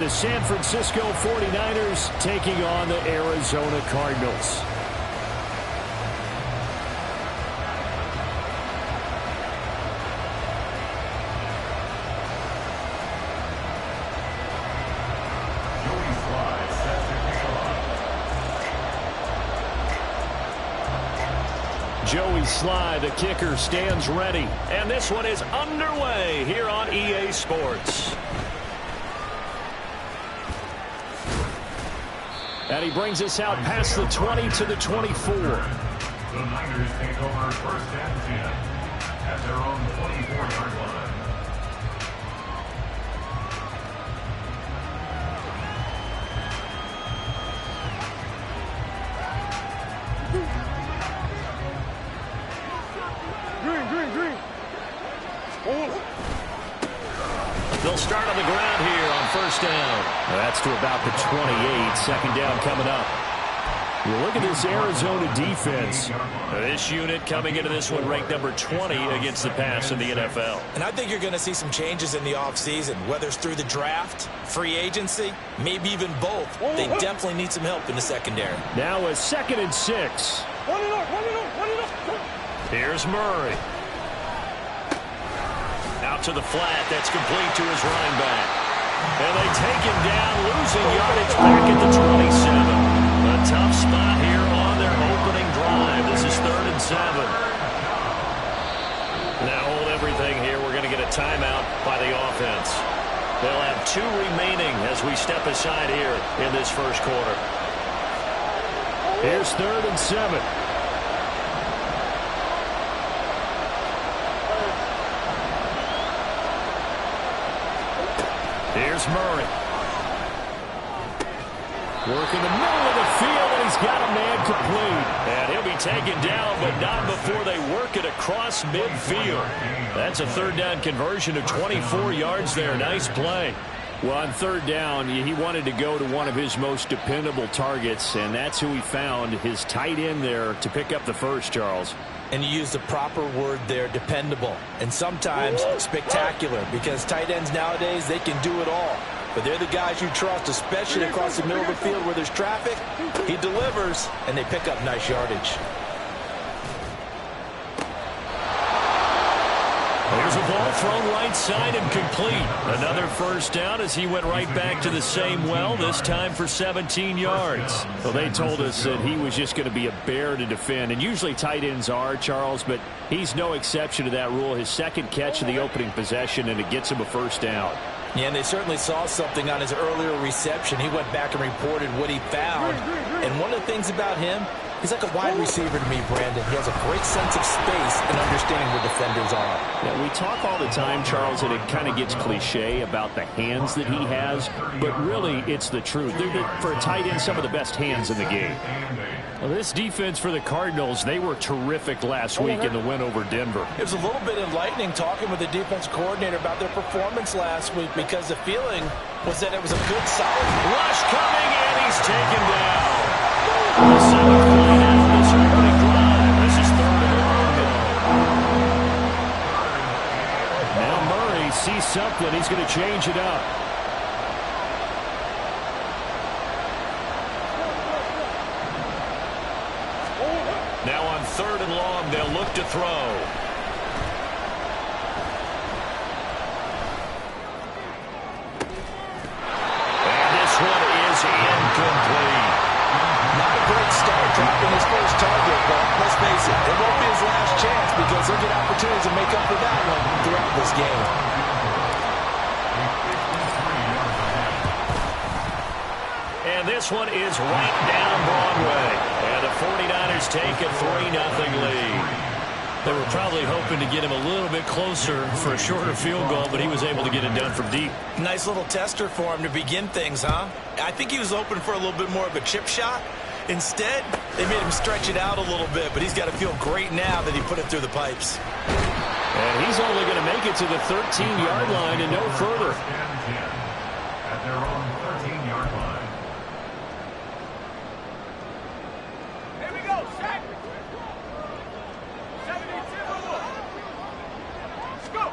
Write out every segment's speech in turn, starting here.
The San Francisco 49ers taking on the Arizona Cardinals. Joey Slye, the kicker, stands ready. And this one is underway here on EA Sports. And he brings us out past the 20 to the 24. The Niners take over first and 10 at their own 24-yard line. Green. They'll start on the ground here on first down. That's to about the 28. Second down coming up. You look at this Arizona defense. This unit coming into this one ranked number 20 against the pass in the NFL. And I think you're going to see some changes in the offseason, whether it's through the draft, free agency, maybe even both. They definitely need some help in the secondary. Now a 2nd and 6. Here's Murray. Out to the flat. That's complete to his running back. And they take him down, losing yardage back at the 27. A tough spot here on their opening drive. This is 3rd and 7. Now hold everything here. We're going to get a timeout by the offense. They'll have 2 remaining as we step aside here in this first quarter. Here's 3rd and 7. Here's Murray. Working the middle of the field, and he's got a man complete. And he'll be taken down, but not before they work it across midfield. That's a 3rd down conversion of 24 yards there. Nice play. Well, on 3rd down, he wanted to go to one of his most dependable targets, and that's who he found, his tight end there, to pick up the first, Charles. And you use the proper word there, dependable. And sometimes spectacular, because tight ends nowadays, they can do it all. But they're the guys you trust, especially across the middle of the field where there's traffic. He delivers, and they pick up nice yardage. There's a ball thrown right side and complete. Another first down as he went right back to the same well, this time for 17 yards. Well, they told us that he was just going to be a bear to defend, and usually tight ends are, Charles, but he's no exception to that rule. His 2nd catch of the opening possession, and it gets him a first down. Yeah, and they certainly saw something on his earlier reception. He went back and reported what he found. And one of the things about him, he's like a wide receiver to me, Brandon. He has a great sense of space and understanding where defenders are. Yeah, we talk all the time, Charles, and it kind of gets cliche about the hands that he has, but really it's the truth. For a tight end, some of the best hands in the game. Well, this defense for the Cardinals, they were terrific last week in the win over Denver. It was a little bit enlightening talking with the defense coordinator about their performance last week, because the feeling was that it was a good, solid rush coming, and he's taken down. The 7th play now of this opening drive. This is 3rd and long. Now Murray sees something. He's going to change it up. Now on 3rd and long, they'll look to throw. And this one is incomplete. Not a great start, dropping his first target, but let's face it, it won't be his last chance, because he'll get opportunities to make up for that one throughout this game. And this one is right down Broadway. And the 49ers take a 3-0 lead. They were probably hoping to get him a little bit closer for a shorter field goal, but he was able to get it done from deep. Nice little tester for him to begin things, huh? I think he was hoping for a little bit more of a chip shot. Instead, they made him stretch it out a little bit, but he's got to feel great now that he put it through the pipes. And he's only going to make it to the 13-yard line and no further. At their own 13-yard line. Here we go, set. 72. Let's go.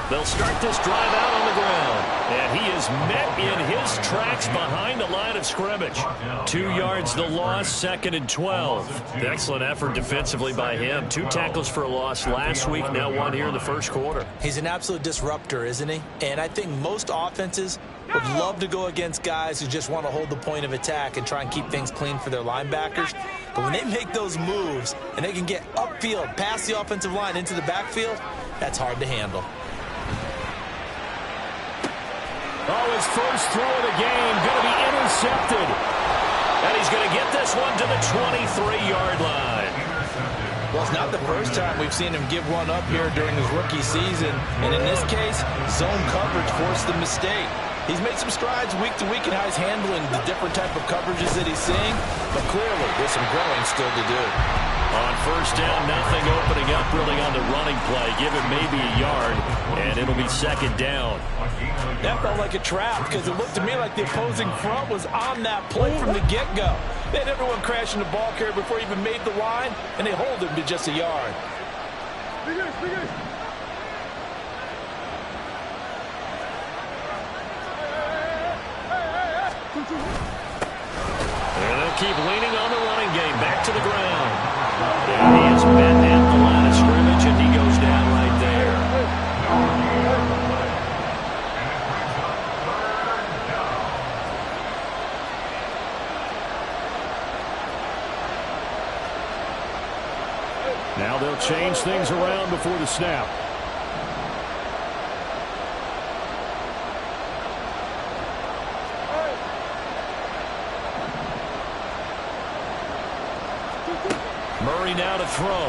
They'll start this drive out on the ground. And he is met in his tracks behind the line of scrimmage. 2 yards the loss, 2nd and 12. Excellent effort defensively by him. 2 tackles for a loss last week, now 1 here in the first quarter. He's an absolute disruptor, isn't he? And I think most offenses would love to go against guys who just want to hold the point of attack and try and keep things clean for their linebackers. But when they make those moves and they can get upfield, past the offensive line into the backfield, that's hard to handle. Oh, his first throw of the game going to be intercepted. And he's going to get this one to the 23-yard line. Well, it's not the first time we've seen him give one up here during his rookie season. And in this case, zone coverage forced the mistake. He's made some strides week to week in how he's handling the different type of coverages that he's seeing. But clearly, there's some growing still to do. On first down, nothing opening up really on the running play. Give it maybe a yard, and it'll be 2nd down. That felt like a trap because it looked to me like the opposing front was on that play from the get-go. They had everyone crashing the ball carrier before he even made the line, and they hold him to just a yard. And they'll keep leaning on the running game. Back to the ground. And he is met at the line of scrimmage, and he goes down right there. Now they'll change things around before the snap. Murray now to throw.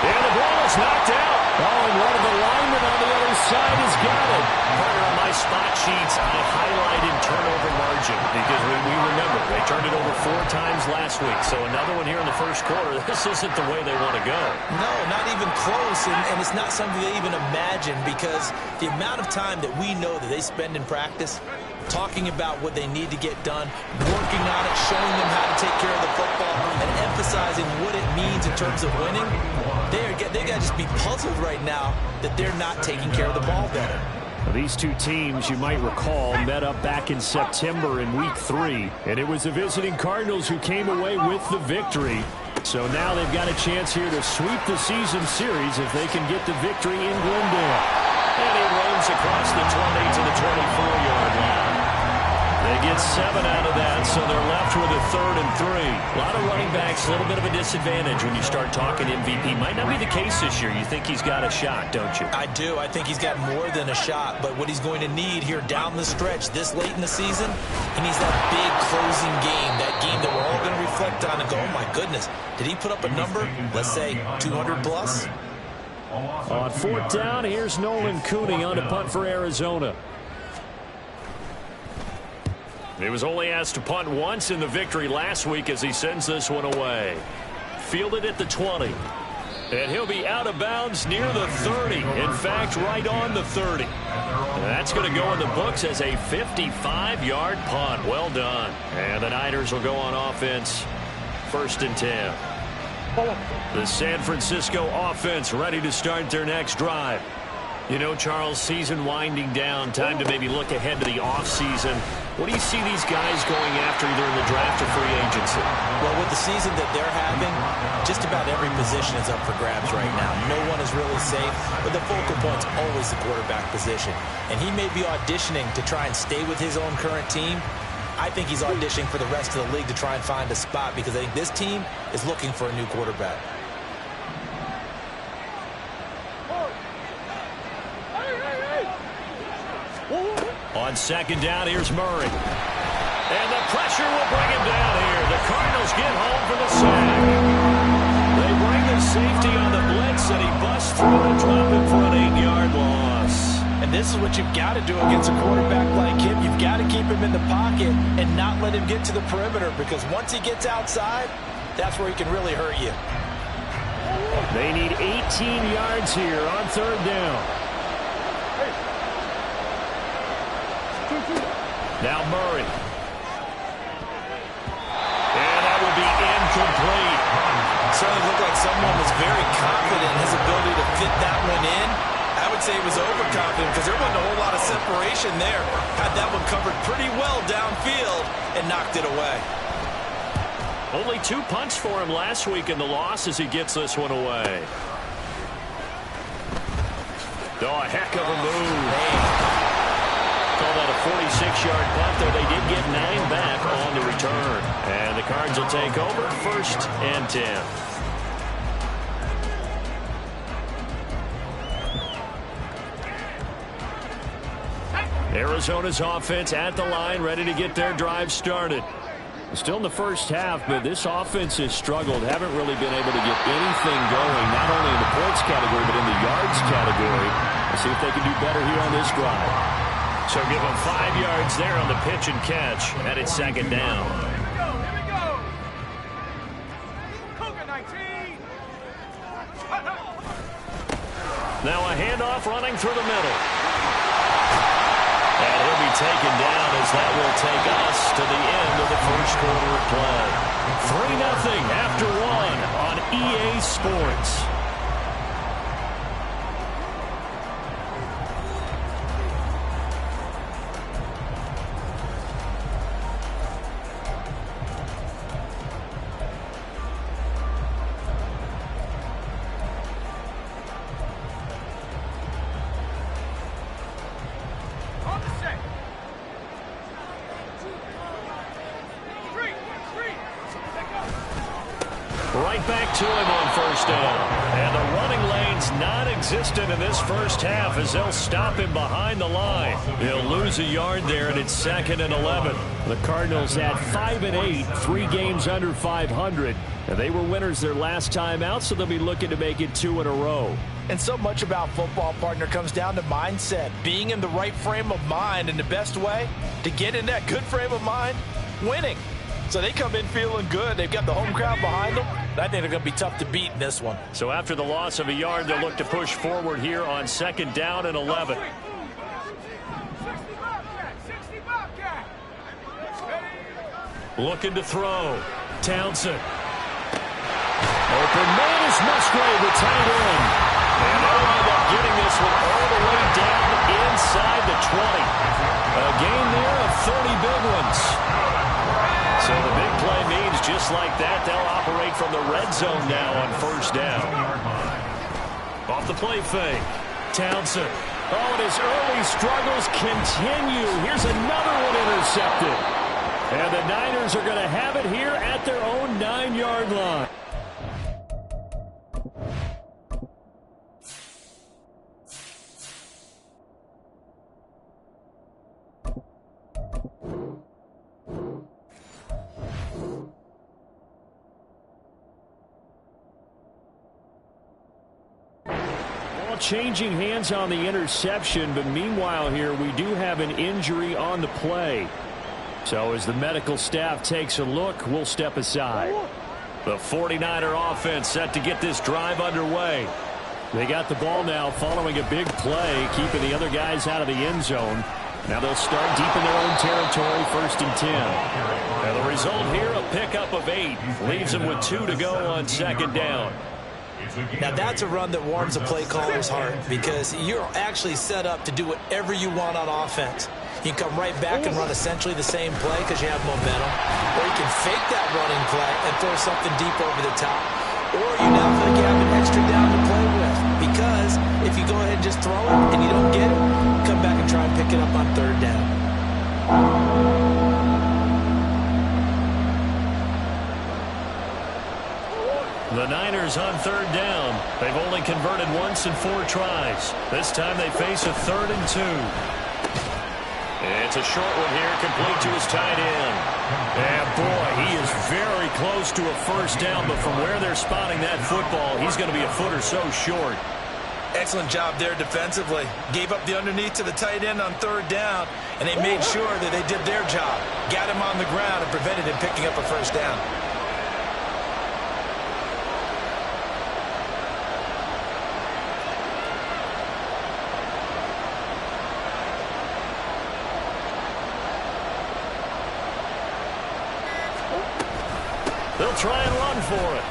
And the ball is knocked out. Oh, and one of the linemen on the other side has got it. Partner, on my spot sheets, I highlighted turnover margin because we remember they turned it over 4 times last week. So another one here in the first quarter. This isn't the way they want to go. No, not even close, and it's not something they even imagine because the amount of time that we know that they spend in practice talking about what they need to get done, working on it, showing them how to take care of the football, and emphasizing what it means in terms of winning. They got to just be puzzled right now that they're not taking care of the ball better. These two teams, you might recall, met up back in September in Week 3, and it was the visiting Cardinals who came away with the victory. So now they've got a chance here to sweep the season series if they can get the victory in Glendale. And he roams across the 20 to the 24-yard line. They get 7 out of that, so they're left with a 3rd and 3. A lot of running backs, a little bit of a disadvantage when you start talking MVP. Might not be the case this year. You think he's got a shot, don't you? I do. I think he's got more than a shot, but what he's going to need here down the stretch this late in the season, he needs that big closing game, that game that we're all going to reflect on and go, oh my goodness, did he put up a number, let's say 200 plus? On 4th down, here's Nolan Cooney on to punt for Arizona. He was only asked to punt once in the victory last week as he sends this one away. Fielded at the 20. And he'll be out of bounds near the 30. In fact, right on the 30. And that's going to go in the books as a 55-yard punt. Well done. And the Niners will go on offense. 1st and 10. The San Francisco offense ready to start their next drive. You know, Charles, season winding down, time to maybe look ahead to the offseason. What do you see these guys going after either in the draft or free agency? Well, with the season that they're having, just about every position is up for grabs right now. No one is really safe, but the focal point's always the quarterback position. And he may be auditioning to try and stay with his own current team. I think he's auditioning for the rest of the league to try and find a spot because I think this team is looking for a new quarterback. On 2nd down, here's Murray. And the pressure will bring him down here. The Cardinals get home for the sack. They bring the safety on the blitz, and he busts through and drop him for an 8-yard loss. And this is what you've got to do against a quarterback like him. You've got to keep him in the pocket and not let him get to the perimeter because once he gets outside, that's where he can really hurt you. They need 18 yards here on 3rd down. Now Murray. And that will be incomplete. Certainly looked like someone was very confident in his ability to fit that one in. I would say he was overconfident because there wasn't a whole lot of separation there. Had that one covered pretty well downfield and knocked it away. Only 2 punts for him last week in the loss as he gets this one away. Oh, a heck of a move. Call that a 46-yard punt, though they did get 9 back on the return. And the Cards will take over 1st and 10. Arizona's offense at the line, ready to get their drive started. Still in the first half, but this offense has struggled. Haven't really been able to get anything going, not only in the points category, but in the yards category. Let's see if they can do better here on this drive. So give them 5 yards there on the pitch and catch, and it's 2nd down. Here we go. Cougar 19. Now a handoff running through the middle. And he'll be taken down as that will take us to the end of the first quarter of play. 3-0 after 1 on EA Sports. Right back to him on 1st down. And the running lane's non-existent in this first half as they'll stop him behind the line. He'll lose a yard there, and it's 2nd and 11. The Cardinals at 5-8, 3 games under 500. And they were winners their last time out, so they'll be looking to make it 2 in a row. And so much about football, partner, comes down to mindset. Being in the right frame of mind, and the best way to get in that good frame of mind, winning. So they come in feeling good. They've got the home crowd behind them. I think they're going to be tough to beat in this one. So after the loss of a yard, they'll look to push forward here on 2nd down and 11. Looking to throw. Townsend. Open man is Musgrave, the tight end. And they'll wind up getting this one all the way down inside the 20. A gain there of 30 big ones. So the big play means just like that, they'll operate from the red zone now on 1st down. Off the play fake. Townsend. Oh, and his early struggles continue. Here's another one intercepted. And the Niners are going to have it here at their own 9-yard line. Changing hands on the interception, but meanwhile here we do have an injury on the play. So as the medical staff takes a look, we'll step aside. The 49er offense set to get this drive underway. They got the ball now following a big play, keeping the other guys out of the end zone. Now they'll start deep in their own territory, 1st and 10. And the result here, a pickup of 8. Leaves them with 2 to go on 2nd down. Now that's a run that warms a play caller's heart because you're actually set up to do whatever you want on offense. You can come right back and run essentially the same play because you have momentum, or you can fake that running play and throw something deep over the top, or you now feel like you have an extra down to play with because if you go ahead and just throw it and you don't get it, come back and try and pick it up on 3rd down. The Niners on 3rd down. They've only converted once in 4 tries. This time they face a 3rd and 2. It's a short one here, complete to his tight end. And boy, he is very close to a 1st down, but from where they're spotting that football, he's going to be a foot or so short. Excellent job there defensively. Gave up the underneath to the tight end on 3rd down, and they made sure that they did their job. Got him on the ground and prevented him picking up a 1st down. They'll try and run for it.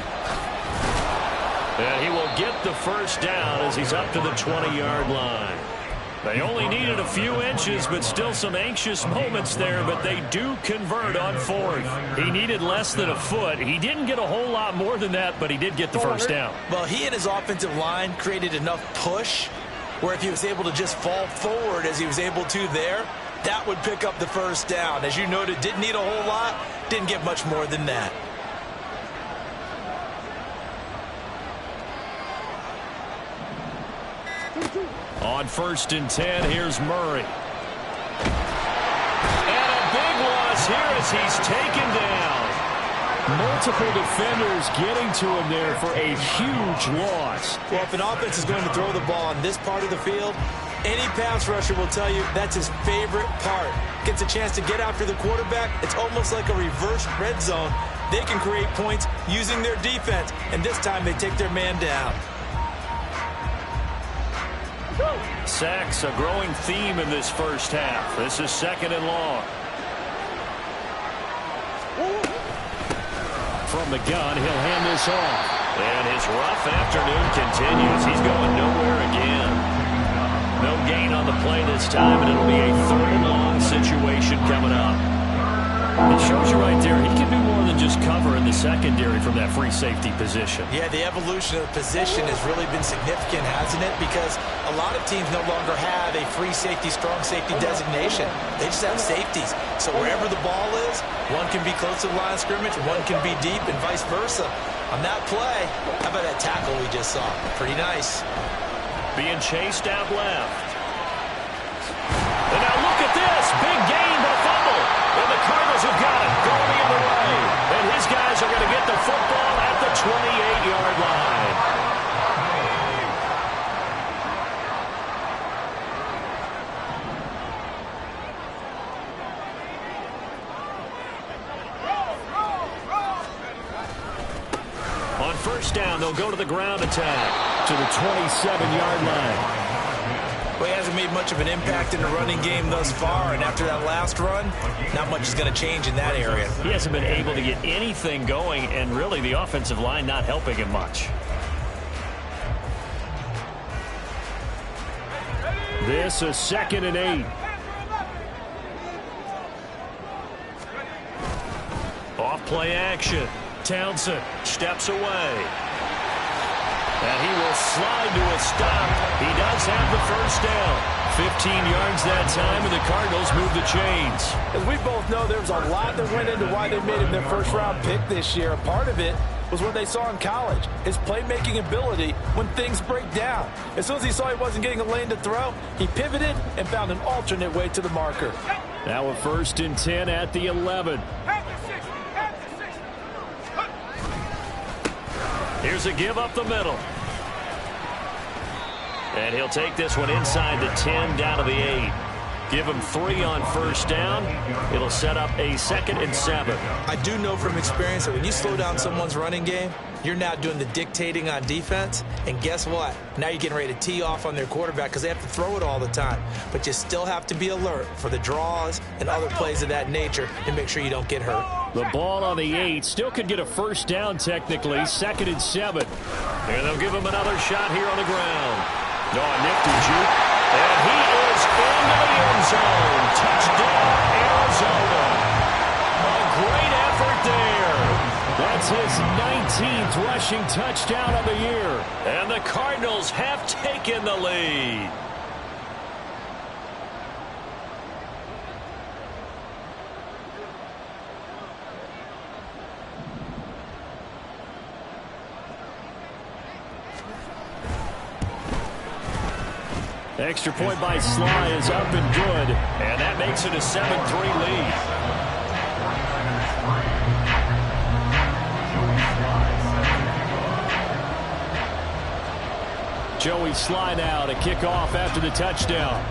And he will get the first down as he's up to the 20-yard line. They only needed a few inches, but still some anxious moments there, but they do convert on fourth. He needed less than a foot. He didn't get a whole lot more than that, but he did get the first down. Well, he and his offensive line created enough push where if he was able to just fall forward as he was able to there, that would pick up the first down. As you noted, didn't need a whole lot, didn't get much more than that. On 1st and 10, here's Murray. And a big loss here as he's taken down. Multiple defenders getting to him there for a huge loss. Well, if an offense is going to throw the ball on this part of the field, any pass rusher will tell you that's his favorite part. Gets a chance to get after the quarterback. It's almost like a reverse red zone. They can create points using their defense, and this time they take their man down. Sacks, a growing theme in this first half. This is 2nd and long. From the gun, he'll hand this off. And his rough afternoon continues. He's going nowhere again. No gain on the play this time, and it'll be a 3rd and long situation coming up. It shows you right there, he can do more than just cover in the secondary from that free safety position. Yeah, the evolution of the position has really been significant, hasn't it? Because a lot of teams no longer have a free safety, strong safety designation. They just have safeties. So wherever the ball is, one can be close to the line of scrimmage, one can be deep, and vice versa. On that play, how about that tackle we just saw? Pretty nice. Being chased out left. And now look at this. Big gain, but a fumble. And the Cardinals have got it going the other way. And his guys are going to get the football at the 28-yard line. On 1st down, they'll go to the ground attack to the 27-yard line. Well, he hasn't made much of an impact in the running game thus far, and after that last run, not much is going to change in that area. He hasn't been able to get anything going, and really the offensive line not helping him much. This is 2nd and 8. Off play action. Townsend steps away. And he will slide to a stop. He does have the first down. 15 yards that time, and the Cardinals move the chains. As we both know, there's a lot that went into why they made him their first-round pick this year. A part of it was what they saw in college, his playmaking ability when things break down. As soon as he saw he wasn't getting a lane to throw, he pivoted and found an alternate way to the marker. Now a 1st and 10 at the 11. Here's a give up the middle. And he'll take this one inside the 10 down to the 8. Give him 3 on 1st down. It'll set up a 2nd and 7. I do know from experience that when you slow down someone's running game, you're now doing the dictating on defense. And guess what? Now you're getting ready to tee off on their quarterback because they have to throw it all the time. But you still have to be alert for the draws and other plays of that nature to make sure you don't get hurt. The ball on the 8. Still could get a first down technically. 2nd and 7. And they'll give him another shot here on the ground. No, a nifty juke. And he is into the end zone. Touchdown, Arizona. A great effort there. That's his 19th rushing touchdown of the year. And the Cardinals have taken the lead. Extra point by Sly is up and good. And that makes it a 7-3 lead. Joey Sly now to kick off after the touchdown.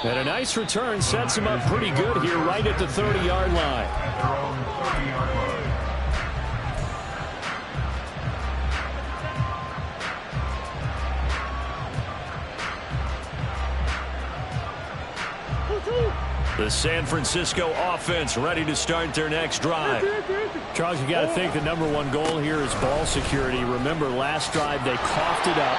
And a nice return sets him up pretty good here right at the 30-yard line. The San Francisco offense ready to start their next drive. Charles, you got to think the #1 goal here is ball security. Remember, last drive they coughed it up,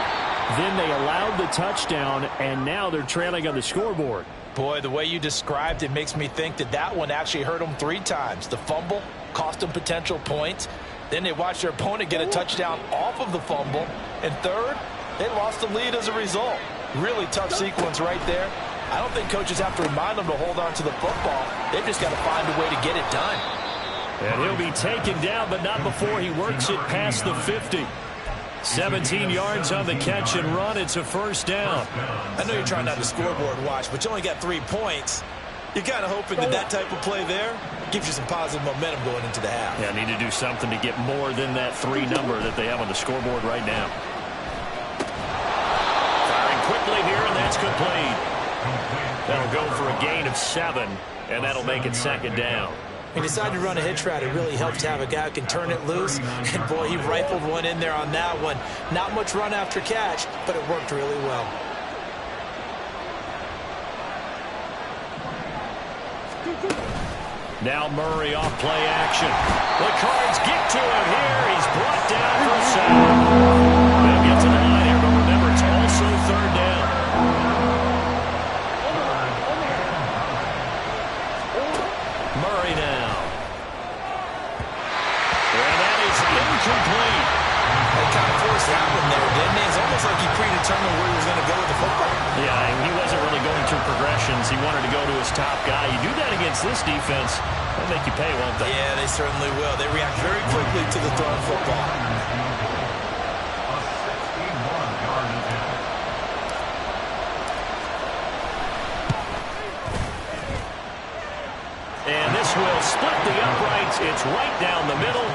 then they allowed the touchdown, and now they're trailing on the scoreboard. Boy, the way you described it makes me think that one actually hurt them 3 times. The fumble cost them potential points. Then they watched their opponent get a touchdown off of the fumble. And third, they lost the lead as a result. Really tough sequence right there. I don't think coaches have to remind them to hold on to the football. They've just got to find a way to get it done. And he'll be taken down, but not before he works it past the 50. 17 yards on the catch and run. It's a first down. I know you're trying not to scoreboard watch, but you only got 3 points. You're kind of hoping that type of play there gives you some positive momentum going into the half. Yeah, need to do something to get more than that 3 number that they have on the scoreboard right now. Firing quickly here, and that's complete. That'll go for a gain of 7, and that'll make it second down. He decided to run a hitch route. It really helps to have a guy who can turn it loose. And, boy, he rifled one in there on that one. Not much run after catch, but it worked really well. Now Murray off play action. The Cards get to him here. He's brought down for a sack. They'll get to the line here, but remember, it's also third down. Murray now. And that is incomplete. They kind of forced that one there, didn't they? It's almost like he predetermined where he was going to go with the football. Yeah, and he wasn't really going through progressions. He wanted to go to his top guy. You do that against this defense, they'll make you pay, won't they? Yeah, they certainly will. They react very quickly to the thrown football. And this will split the uprights. It's right down the middle.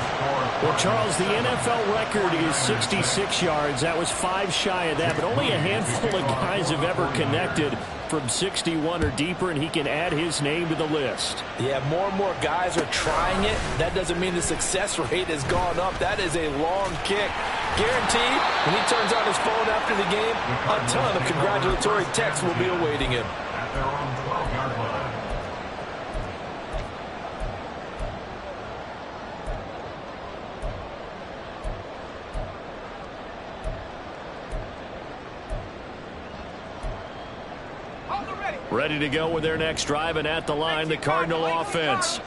Well, Charles, the NFL record is 66 yards. That was 5 shy of that, but only a handful of guys have ever connected from 61 or deeper, and he can add his name to the list. Yeah, more and more guys are trying it. That doesn't mean the success rate has gone up. That is a long kick. Guaranteed, when he turns on his phone after the game, a ton of congratulatory texts will be awaiting him. At their own 12-yard line. Ready to go with their next drive, and at the line, the Cardinal offense.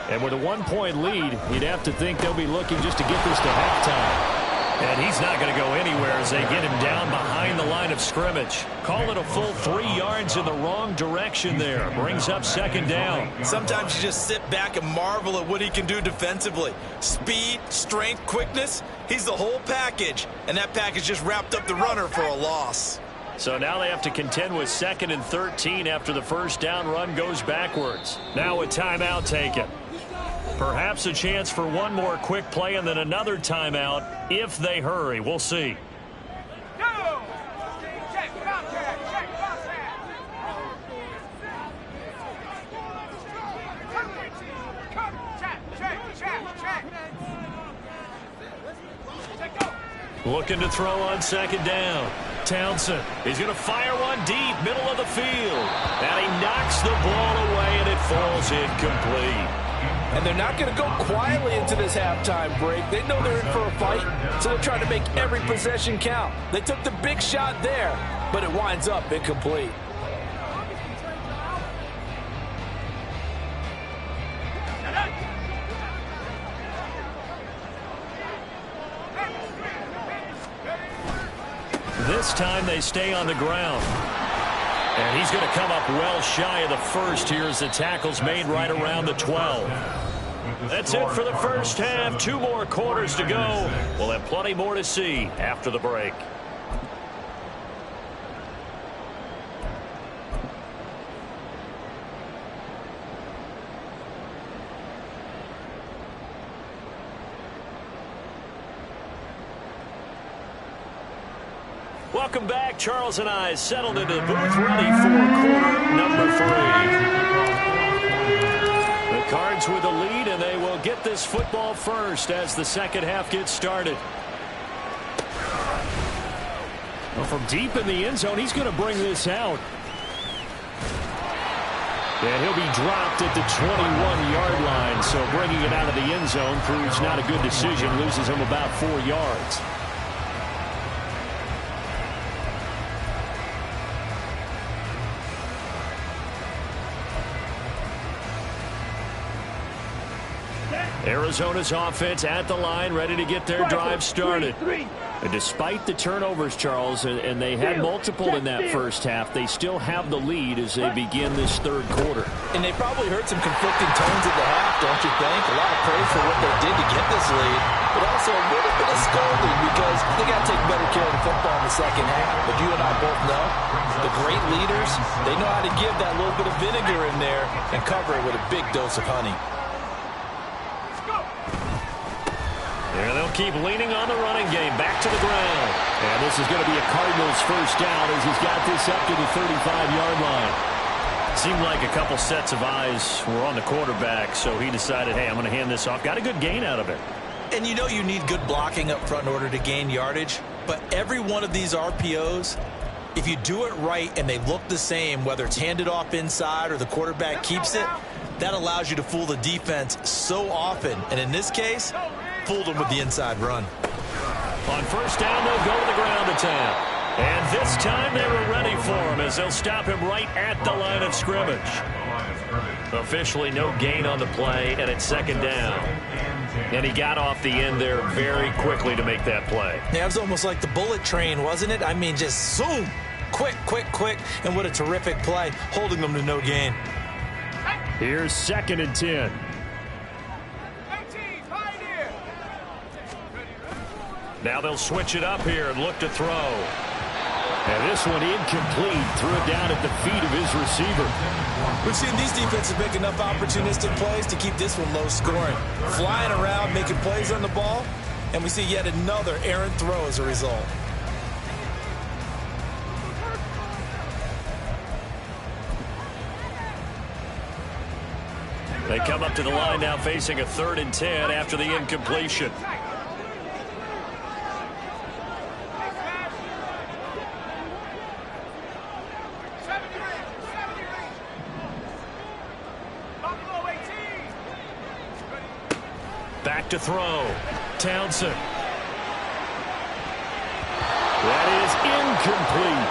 And with a 1-point lead, you'd have to think they'll be looking just to get this to halftime. And he's not going to go anywhere as they get him down behind the line of scrimmage. Call it a full 3 yards in the wrong direction there. Brings up second down. Sometimes you just sit back and marvel at what he can do defensively. Speed, strength, quickness. He's the whole package. And that package just wrapped up the runner for a loss. So now they have to contend with 2nd and 13 after the first down run goes backwards. Now a timeout taken. Perhaps a chance for one more quick play and then another timeout if they hurry. We'll see. Go! Check, contact, check, contact. Check, go. Looking to throw on second down. Townsend. He's going to fire one deep, middle of the field. And he knocks the ball away, and it falls incomplete. And they're not going to go quietly into this halftime break. They know they're in for a fight, so they're trying to make every possession count. They took the big shot there, but it winds up incomplete. This time they stay on the ground. And he's going to come up well shy of the first here as the tackle's made right around the 12. That's it for the first half. 2 more quarters to go. We'll have plenty more to see after the break. Welcome back. Charles and I settled into the booth ready for quarter number 3. The Cards with the lead, and they will get this football first as the second half gets started. Well, from deep in the end zone, he's going to bring this out. And he'll be dropped at the 21-yard line. So bringing it out of the end zone proves not a good decision. Loses him about 4 yards. Arizona's offense at the line, ready to get their drive started. And despite the turnovers, Charles, and they had multiple in that first half, they still have the lead as they begin this third quarter. And they probably heard some conflicting tones at the half, don't you think? A lot of praise for what they did to get this lead, but also a little bit of scolding because they got to take better care of the football in the second half. But you and I both know the great leaders, they know how to give that little bit of vinegar in there and cover it with a big dose of honey. And they'll keep leaning on the running game. Back to the ground. And this is going to be a Cardinals first down as he's got this up to the 35-yard line. Seemed like a couple sets of eyes were on the quarterback, so he decided, hey, I'm going to hand this off. Got a good gain out of it. And you know you need good blocking up front in order to gain yardage, but every one of these RPOs, if you do it right and they look the same, whether it's handed off inside or the quarterback keeps it, that allows you to fool the defense so often. And in this case, fooled them with the inside run. On first down, they'll go to the ground attack. And this time they were ready for him as they'll stop him right at the line of scrimmage. Officially no gain on the play, and it's second down. And he got off the end there very quickly to make that play. Yeah, it was almost like the bullet train, wasn't it? I mean, just zoom, quick, quick, quick, and what a terrific play, holding them to no gain. Here's 2nd and 10. Now they'll switch it up here and look to throw. And this one incomplete. Threw it down at the feet of his receiver. We've seen these defenses make enough opportunistic plays to keep this one low scoring. Flying around, making plays on the ball, and we see yet another errant throw as a result. They come up to the line now facing a 3rd and 10 after the incompletion. Back to throw. Townsend. That is incomplete.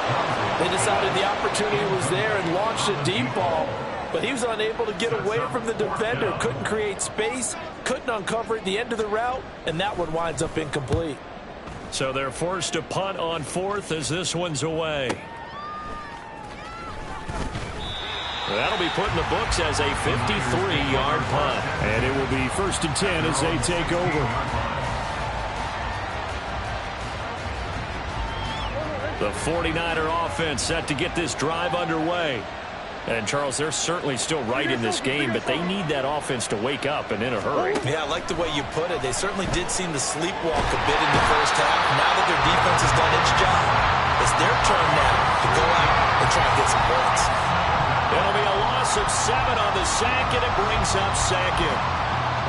They decided the opportunity was there and launched a deep ball, but he was unable to get away from the defender. Couldn't create space, couldn't uncover at the end of the route, and that one winds up incomplete. So they're forced to punt on 4th as this one's away. That'll be put in the books as a 53-yard punt. And it will be 1st and 10 as they take over. The 49er offense set to get this drive underway. And, Charles, they're certainly still right in this game, but they need that offense to wake up and in a hurry. Yeah, I like the way you put it. They certainly did seem to sleepwalk a bit in the first half. Now that their defense has done its job, it's their turn now to go out and try and get some points. It'll be a loss of 7 on the sack, and it brings up 2nd.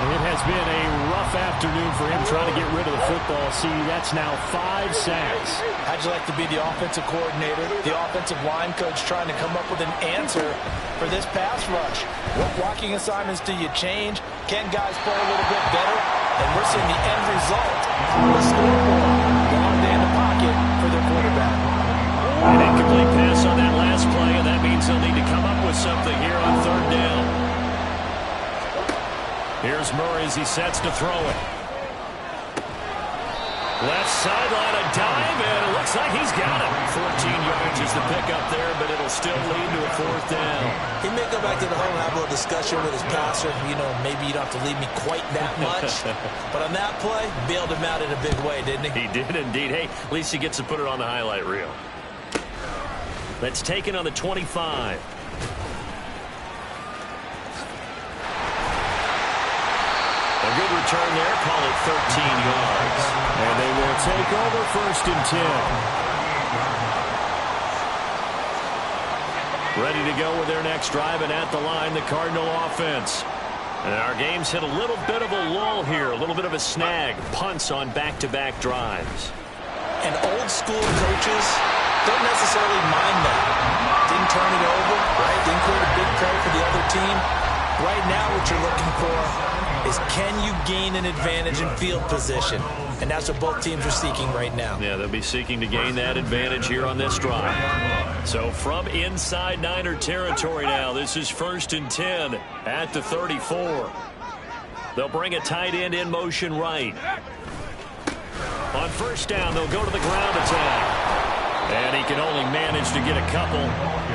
It has been a rough afternoon for him trying to get rid of the football. See, that's now 5 sacks. How'd you like to be the offensive coordinator, the offensive line coach trying to come up with an answer for this pass rush? What blocking assignments do you change? Can guys play a little bit better? And we're seeing the end result on the scoreboard. Long day in the pocket for their quarterback. An incomplete pass on that last play, and that means they'll need to come up with something here on 3rd down. Here's Murray as he sets to throw it. Left sideline, a dive, and it looks like he's got it. 14 yards is the pickup there, but it'll still lead to a 4th down. He may go back to the hole and have a little discussion with his passer. You know, maybe you don't have to leave me quite that much. But on that play, bailed him out in a big way, didn't he? He did indeed. Hey, at least he gets to put it on the highlight reel. That's taken on the 25. A good return there, call it 13 yards. And they will take over 1st and 10. Ready to go with their next drive, and at the line, the Cardinal offense. And our game's hit a little bit of a lull here, a little bit of a snag. Punts on back-to-back drives. And old school coaches don't necessarily mind that. Didn't turn it over, right? Didn't create a big play for the other team. Right now what you're looking for is can you gain an advantage in field position? And that's what both teams are seeking right now. Yeah, they'll be seeking to gain that advantage here on this drive. So from inside Niner territory now, this is 1st and 10 at the 34. They'll bring a tight end in motion right. On 1st down, they'll go to the ground attack. And he can only manage to get a couple.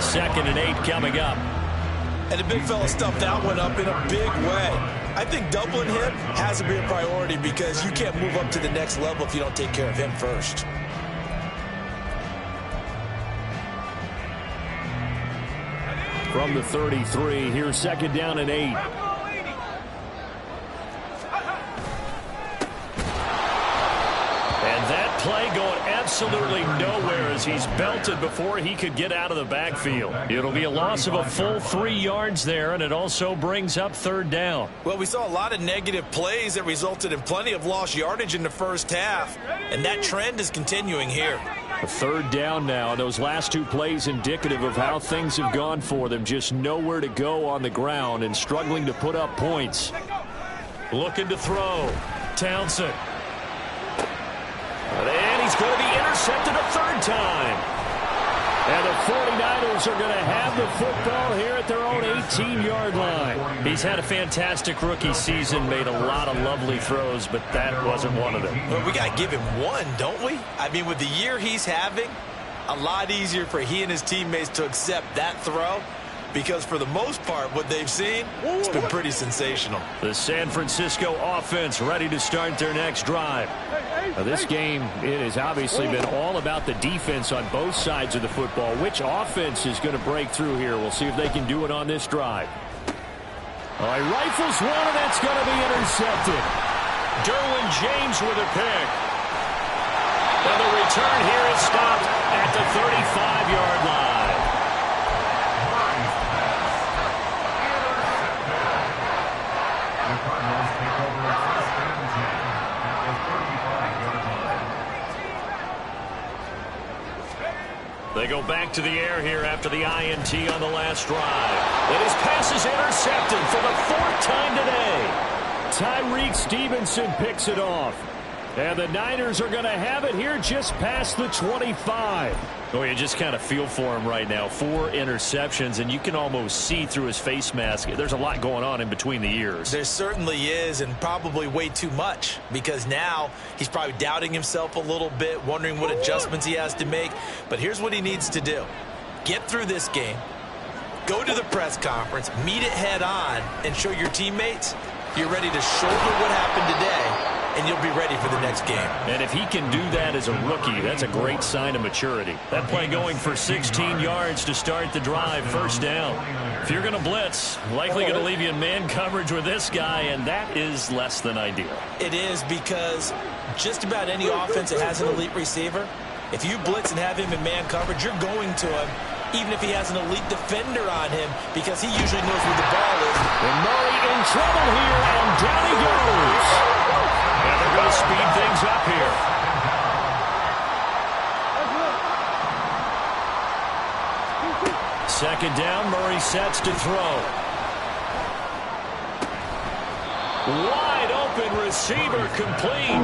2nd and 8 coming up. And the big fella stuffed that one up in a big way. I think doubling him has to be a priority because you can't move up to the next level if you don't take care of him first. From the 33, here's 2nd down and 8. That play going absolutely nowhere as he's belted before he could get out of the backfield. It'll be a loss of a full 3 yards there, and it also brings up 3rd down. Well, we saw a lot of negative plays that resulted in plenty of lost yardage in the first half, and that trend is continuing here. A 3rd down now. Those last 2 plays indicative of how things have gone for them. Just nowhere to go on the ground and struggling to put up points. Looking to throw. Townsend. And he's going to be intercepted a 3rd time. And the 49ers are going to have the football here at their own 18-yard line. He's had a fantastic rookie season, made a lot of lovely throws, but that wasn't one of them. Well, we got to give him one, don't we? I mean, with the year he's having, a lot easier for he and his teammates to accept that throw. Because for the most part, what they've seen, it's been pretty sensational. The San Francisco offense ready to start their next drive. Now, this game, it has obviously been all about the defense on both sides of the football. Which offense is going to break through here? We'll see if they can do it on this drive. All right, rifles one, and that's going to be intercepted. Derwin James with a pick. And the return here is stopped at the 35-yard line. They go back to the air here after the INT on the last drive. And his pass is intercepted for the 4th time today. Tyreek Stevenson picks it off. And the Niners are going to have it here just past the 25. Oh, you just kind of feel for him right now. 4 interceptions, and you can almost see through his face mask. There's a lot going on in between the ears. There certainly is, and probably way too much, because now he's probably doubting himself a little bit, wondering what adjustments he has to make. But here's what he needs to do. Get through this game, go to the press conference, meet it head on, and show your teammates you're ready to shoulder what happened today, and you'll be ready for the next game. And if he can do that as a rookie, that's a great sign of maturity. That play going for 16 yards to start the drive, 1st down. If you're going to blitz, likely going to leave you in man coverage with this guy, and that is less than ideal. It is, because just about any offense that has an elite receiver, if you blitz and have him in man coverage, you're going to him, even if he has an elite defender on him, because he usually knows where the ball is. And Murray in trouble here, and down he goes. And they're going to speed things up here. Second down, Murray sets to throw. Wide open receiver complete.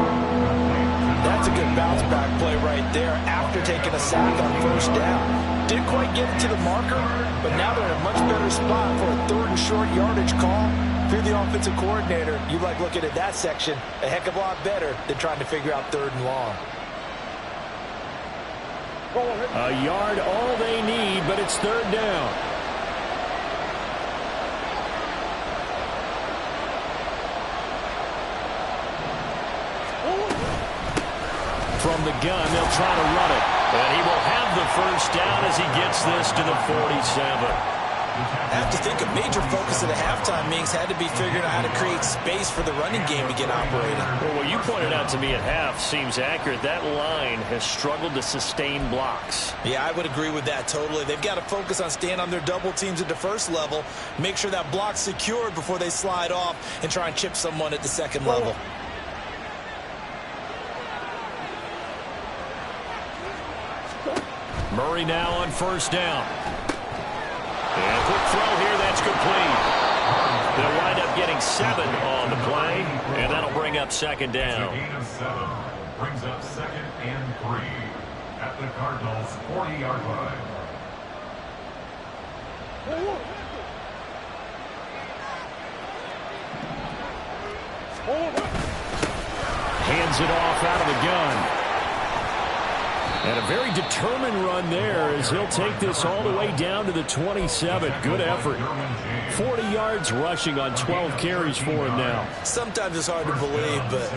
That's a good bounce back play right there after taking a sack on 1st down. Didn't quite get it to the marker, but now they're in a much better spot for a 3rd and short yardage call. If you're the offensive coordinator, you like looking at that section a heck of a lot better than trying to figure out 3rd and long. A yard all they need, but it's 3rd down. From the gun, they'll try to run it. And he will have the 1st down as he gets this to the 47. I have to think a major focus of the halftime meetings had to be figuring out how to create space for the running game to get operating. Well, what you pointed out to me at half seems accurate. That line has struggled to sustain blocks. Yeah, I would agree with that totally. They've got to focus on staying on their double teams at the 1st level, make sure that block's secured before they slide off and try and chip someone at the 2nd level. Murray now on first down. And quick throw here, that's complete. They'll wind up getting 7 on the play, and that'll bring up second down. Gain of 7 brings up 2nd and 3 at the Cardinals' 40-yard line. Hands it off out of the gun. And a very determined run there as he'll take this all the way down to the 27. Good effort. 40 yards rushing on 12 carries for him now. Sometimes it's hard to believe, but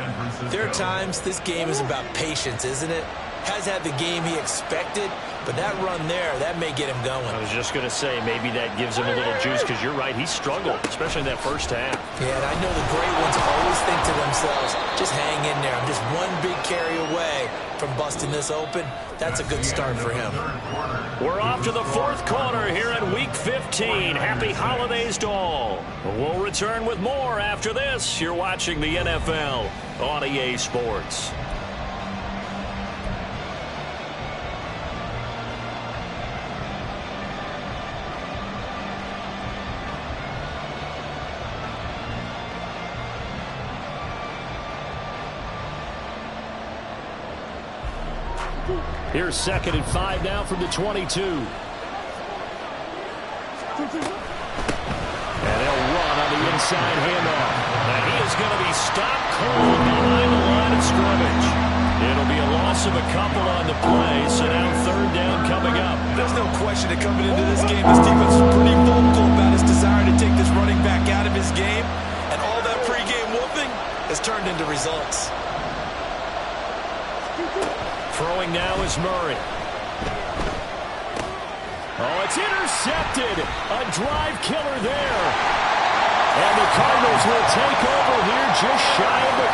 there are times this game is about patience, isn't it? Has had the game he expected, but that run there, that may get him going. I was just going to say, maybe that gives him a little juice, because you're right, he struggled, especially in that first half. Yeah, and I know the great ones always think to themselves, just hang in there. I'm just one big carry away from busting this open. That's a good start for him. We're off to the 4th quarter here at Week 15. Happy holidays to all. We'll return with more after this. You're watching the NFL on EA Sports. Here's 2nd and 5 now from the 22. And they'll run on the inside handoff. And he is going to be stopped cold behind the line of scrimmage. It'll be a loss of a couple on the play, so now 3rd down coming up. There's no question that coming into this game, this defense is pretty vocal about his desire to take this running back out of his game, and all that pregame whooping has turned into results. Throwing now is Murray. Oh, it's intercepted. A drive killer there. And the Cardinals will take over here just shy of the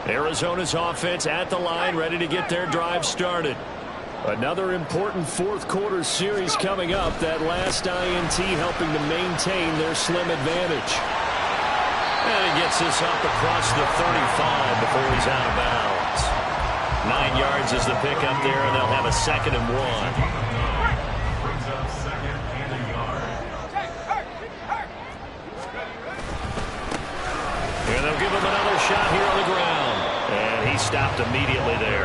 30. Arizona's offense at the line, ready to get their drive started. Another important 4th quarter series coming up. That last INT helping to maintain their slim advantage. And he gets this up across the 35 before he's out of bounds. 9 yards is the pickup there, and they'll have a 2nd and 1. Brings up 2nd and a yard. And they'll give him another shot here on the ground. And he stopped immediately there.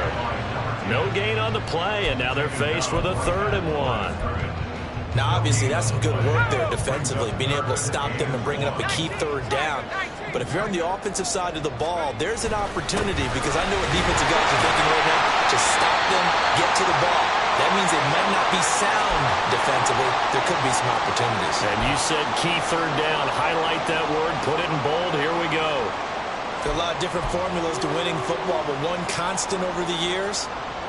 No gain on the play, and now they're faced with a 3rd and 1. Now, obviously, that's some good work there defensively, being able to stop them and bringing up a key 3rd down. But if you're on the offensive side of the ball, there's an opportunity, because I know what defensive guys are thinking right now. Just stop them, get to the ball. That means they might not be sound defensively. There could be some opportunities. And you said key 3rd down. Highlight that word, put it in bold. Here we go. There are a lot of different formulas to winning football, but one constant over the years,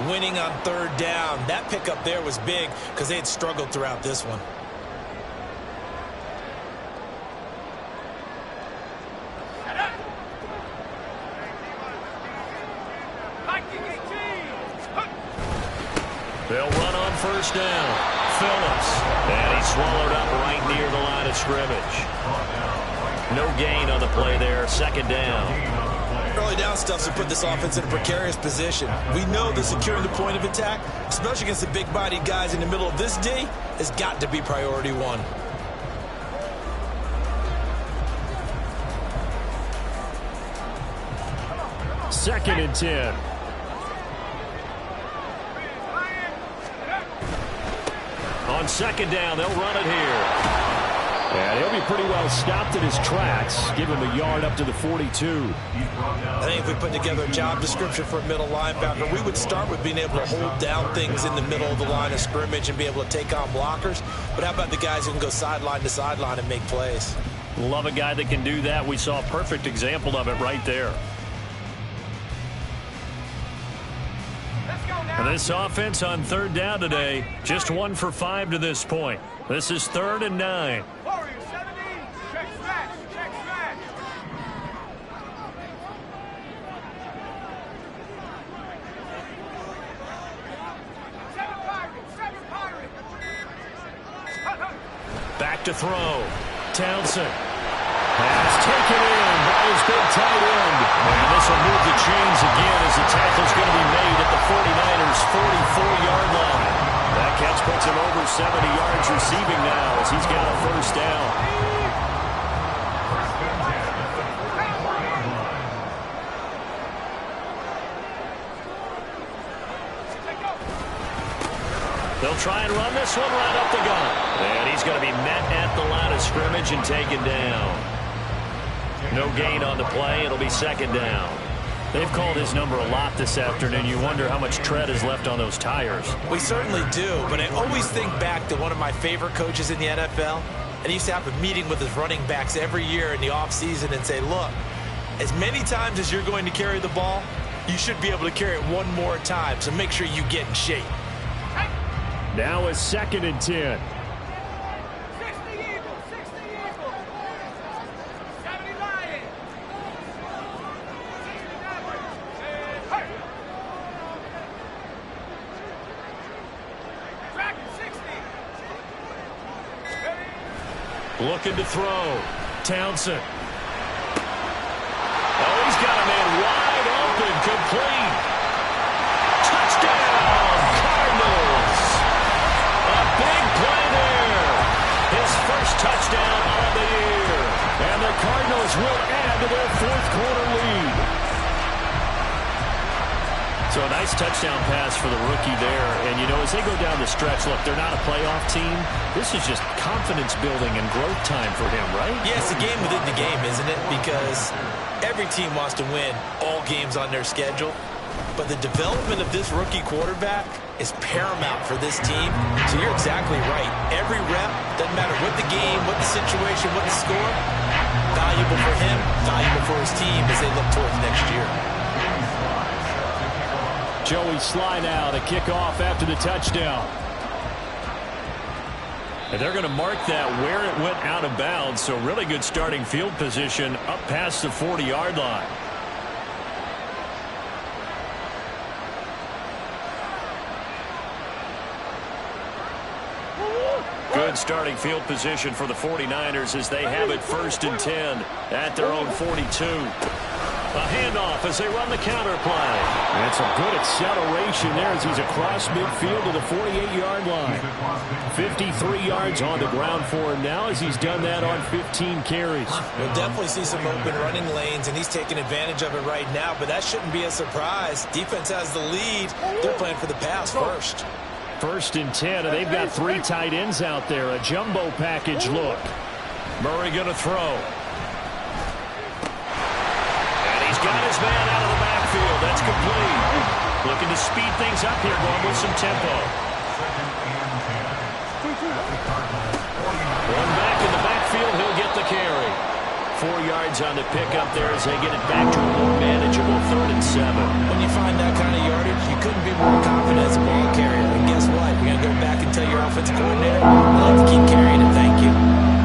winning on 3rd down. That pickup there was big because they had struggled throughout this one. They'll run on first down. Phillips. And he's swallowed up right near the line of scrimmage. No gain on the play there. 2nd down. Early down stuff's to put this offense in a precarious position. We know that securing the point of attack, especially against the big-bodied guys in the middle of this D, has got to be priority 1. Second and 10. On 2nd down, they'll run it here. And he'll be pretty well stopped in his tracks. Give him a yard up to the 42. I think if we put together a job description for a middle linebacker, we would start with being able to hold down things in the middle of the line of scrimmage and be able to take on blockers. But how about the guys who can go sideline to sideline and make plays? Love a guy that can do that. We saw a perfect example of it right there. And this offense on 3rd down today, just 1 for 5 to this point. This is 3rd and 9. Warrior 17, check smash, check smash. Seven Pirates. to throw. Townsend. Pass taken in by his big tight end. And this will move the chains again as the tackle's going to be made at the 49ers' 44-yard line. That catch puts him over 70 yards receiving now as he's got a first down. They'll try and run this one right up the gut. And he's going to be met at the line of scrimmage and taken down. No gain on the play. It'll be second down. They've called his number a lot this afternoon. You wonder how much tread is left on those tires. We certainly do, but I always think back to one of my favorite coaches in the NFL, and he used to have a meeting with his running backs every year in the offseason and say, look, as many times as you're going to carry the ball, you should be able to carry it one more time, so make sure you get in shape. Now a 2nd and 10. 60 Eagles, 60 Eagles. 70 Lions. Dragon 60. Looking to throw. Townsend. Oh, he's got a man wide open, complete. Touchdown, Cardinals. A big play there. His first touchdown on the year. And the Cardinals will add to their 4th quarter lead. So a nice touchdown pass for the rookie there. And, you know, as they go down the stretch, look, they're not a playoff team. This is just confidence building and growth time for him, right? Yeah, it's a game within the game, isn't it? Because every team wants to win all games on their schedule. But the development of this rookie quarterback is paramount for this team. So you're exactly right. Every rep, doesn't matter what the game, what the situation, what the score, valuable for him, valuable for his team as they look towards next year. Joey slide out, a kickoff after the touchdown. And they're going to mark that where it went out of bounds. So really good starting field position up past the 40-yard line. Good starting field position for the 49ers as they have it 1st and 10 at their own 42. A handoff as they run the counter play. And some good acceleration there as he's across midfield to the 48-yard line. 53 yards on the ground for him now as he's done that on 15 carries. We'll definitely see some open running lanes, and he's taking advantage of it right now, but that shouldn't be a surprise. Defense has the lead. They're playing for the pass first. 1st and 10, and they've got 3 tight ends out there. A jumbo package look. Murray going to throw. He's got his man out of the backfield. That's complete. Looking to speed things up here, going with some tempo. One back in the backfield, he'll get the carry. 4 yards on the pickup there as they get it back to a more manageable 3rd and 7. When you find that kind of yardage, you couldn't be more confident as a ball carrier. And guess what? You're going to go back and tell your offensive coordinator, I'd like to keep carrying it. Thank you.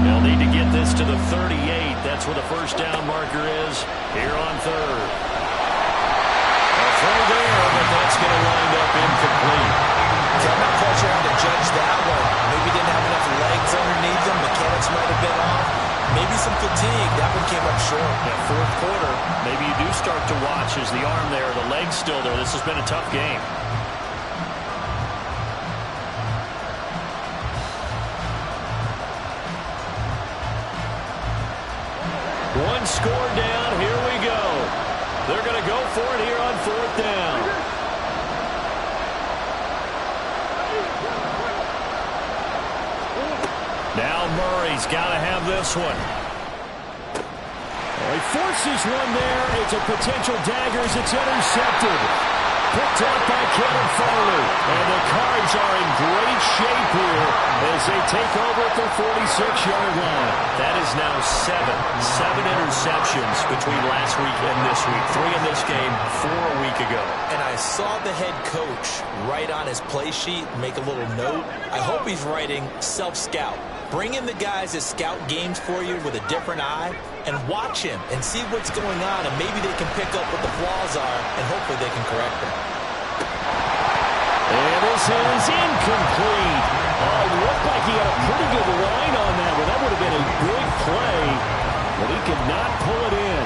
They'll need to get this to the 38. That's where the first down marker is here on 3rd. A throw there, but that's going to wind up incomplete. So I'm not quite sure how to judge that one. Maybe didn't have enough legs underneath him. Mechanics might have been off. Maybe some fatigue. That one came up short. That 4th quarter, maybe you do start to watch as the arm there, the leg's still there. This has been a tough game. One score down. Here we go. They're going to go for it here on 4th down. Now Murray's got to have this one. He forces one there. It's a potential dagger as it's intercepted. Picked up by Kevin Farley. And the Cards are in great shape here as they take over at the 46-yard line. That is now 7 interceptions between last week and this week. 3 in this game, 4 a week ago. And I saw the head coach write on his play sheet, make a little note. I hope he's writing self-scout. Bring in the guys that scout games for you with a different eye and watch him and see what's going on, and maybe they can pick up what the flaws are, and hopefully they can correct them. And this is incomplete. Oh, it looked like he had a pretty good line on that. With would have been a big play, but he could not pull it in.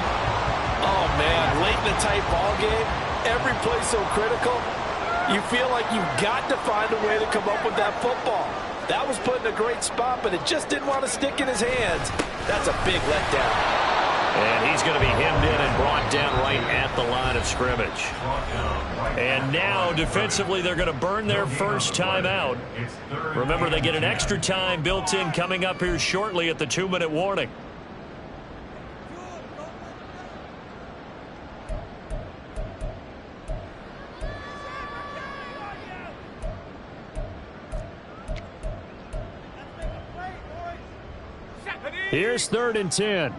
Oh, man, late in a tight ball game, every play so critical. You feel like you've got to find a way to come up with that football. That was put in a great spot, but it just didn't want to stick in his hands. That's a big letdown. And he's going to be hemmed in and brought down right at the line of scrimmage. And now, defensively, they're going to burn their first time out. Remember, they get an extra time built in coming up here shortly at the 2-minute warning. Here's 3rd and 10.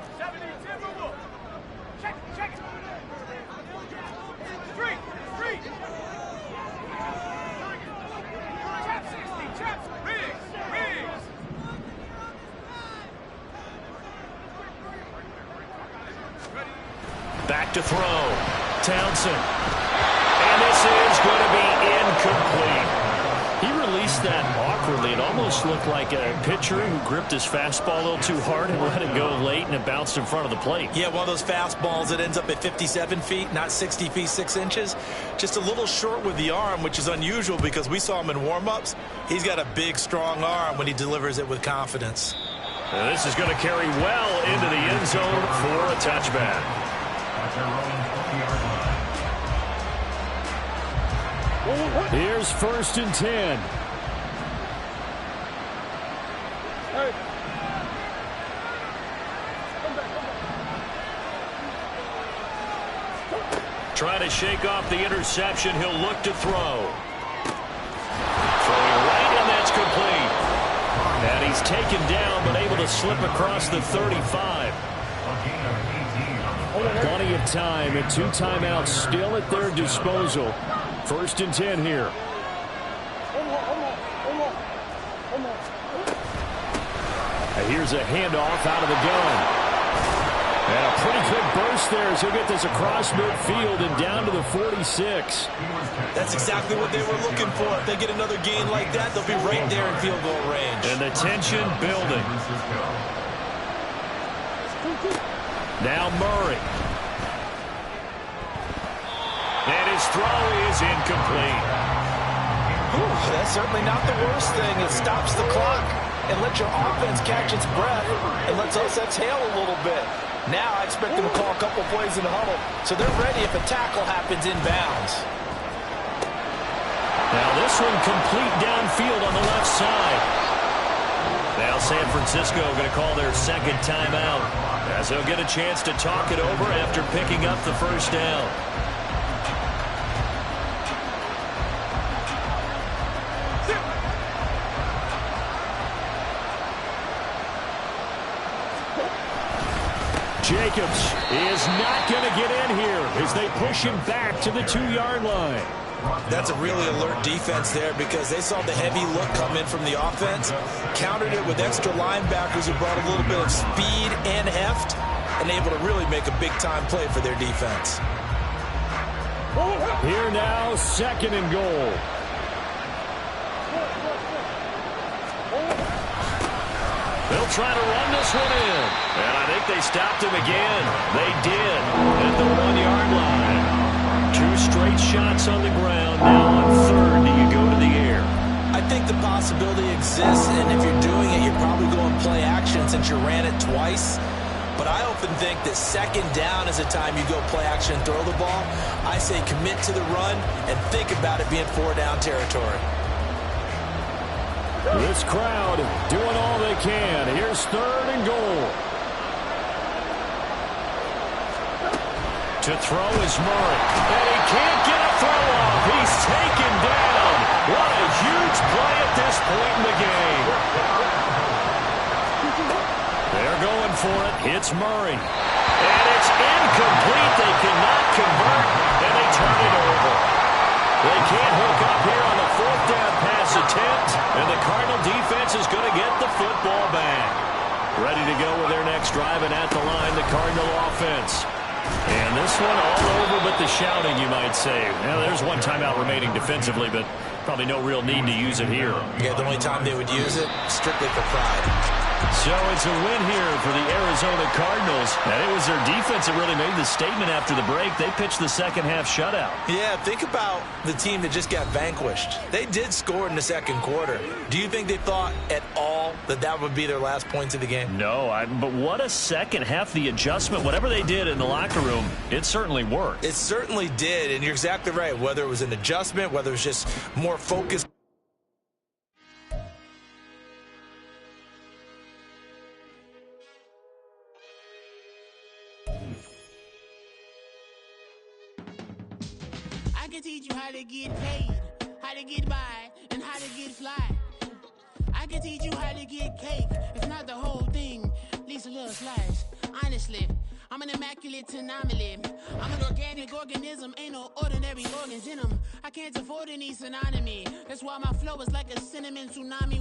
Back to throw. Townsend. And this is going to be incomplete. He released that awkwardly. It almost looked like a pitcher who gripped his fastball a little too hard and let it go late, and it bounced in front of the plate. Yeah, one of those fastballs that ends up at 57 feet, not 60 feet, 6 inches. Just a little short with the arm, which is unusual because we saw him in warm-ups. He's got a big, strong arm when he delivers it with confidence. And this is going to carry well into the end zone for a touchback. Here's 1st and 10. Trying to shake off the interception. He'll look to throw. Throwing right, and that's complete. And he's taken down, but able to slip across the 35. Plenty of time, and 2 timeouts still at their disposal. 1st and 10 here. And here's a handoff out of the gun. And a pretty quick burst there as he'll get this across midfield and down to the 46. That's exactly what they were looking for. If they get another gain like that, they'll be right there in field goal range. And the tension building. Now Murray. And his throw is incomplete. That's certainly not the worst thing. It stops the clock and lets your offense catch its breath and lets us exhale a little bit. Now I expect them to call a couple plays in the huddle, so they're ready if a tackle happens inbounds. Now this one complete downfield on the left side. Now San Francisco going to call their second timeout as they'll get a chance to talk it over after picking up the first down. Jacobs is not going to get in here as they push him back to the 2-yard line. That's a really alert defense there because they saw the heavy look come in from the offense, countered it with extra linebackers who brought a little bit of speed and heft, and able to really make a big-time play for their defense. Here now, 2nd and goal. They'll try to run this one in. And I think they stopped him again. They did at the 1-yard line. 2 straight shots on the ground. Now on 3rd, do you go to the air? I think the possibility exists, and if you're doing it, you're probably going play action since you ran it twice. But I often think that 2nd down is a time you go play action and throw the ball. I say commit to the run and think about it being 4-down territory. This crowd doing all they can. Here's 3rd and goal. To throw is Murray. And he can't get a throw off. He's taken down. What a huge play at this point in the game. They're going for it. It's Murray. And it's incomplete. They cannot convert, and they turn it over. They can't hook up here on the 4th down pass attempt, and the Cardinal defense is going to get the football back. Ready to go with their next drive, and at the line, the Cardinal offense. And this one all over but the shouting, you might say. Now, there's 1 timeout remaining defensively, but probably no real need to use it here. Yeah, the only time they would use it, strictly for pride. So it's a win here for the Arizona Cardinals. And it was their defense that really made the statement after the break. They pitched the second half shutout. Yeah, think about the team that just got vanquished. They did score in the second quarter. Do you think they thought at all that that would be their last points of the game? No, but what a second half. The adjustment, whatever they did in the locker room, it certainly worked. It certainly did, and you're exactly right. Whether it was an adjustment, whether it was just more focused. I can teach you how to get paid, how to get by, and how to get fly. I can teach you how to get cake, if not the whole thing, at least a little slice. Honestly, I'm an immaculate anomaly. I'm an organic organism, ain't no ordinary organs in them. I can't afford any synonymy. That's why my flow is like a cinnamon tsunami.